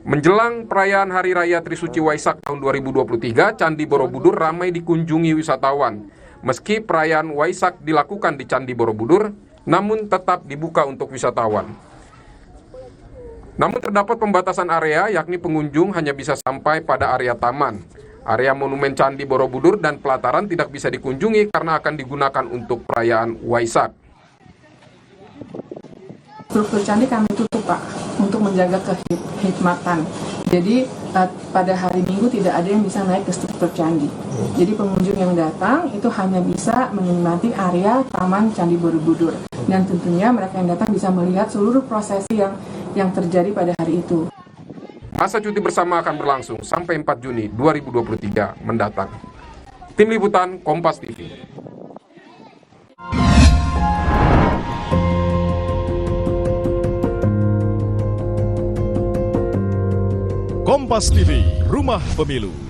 Menjelang perayaan Hari Raya Trisuci Waisak tahun 2023, Candi Borobudur ramai dikunjungi wisatawan. Meski perayaan Waisak dilakukan di Candi Borobudur, namun tetap dibuka untuk wisatawan. Namun terdapat pembatasan area, yakni pengunjung hanya bisa sampai pada area taman. Area Monumen Candi Borobudur dan pelataran tidak bisa dikunjungi karena akan digunakan untuk perayaan Waisak. Struktur candi kami tutup, Pak, untuk menjaga kehikmatan. Jadi pada hari Minggu tidak ada yang bisa naik ke struktur candi. Jadi pengunjung yang datang itu hanya bisa menikmati area Taman Candi Borobudur. Dan tentunya mereka yang datang bisa melihat seluruh prosesi yang terjadi pada hari itu. Masa cuti bersama akan berlangsung sampai 4 Juni 2023 mendatang. Tim Liputan Kompas TV. Kompas TV, Rumah Pemilu.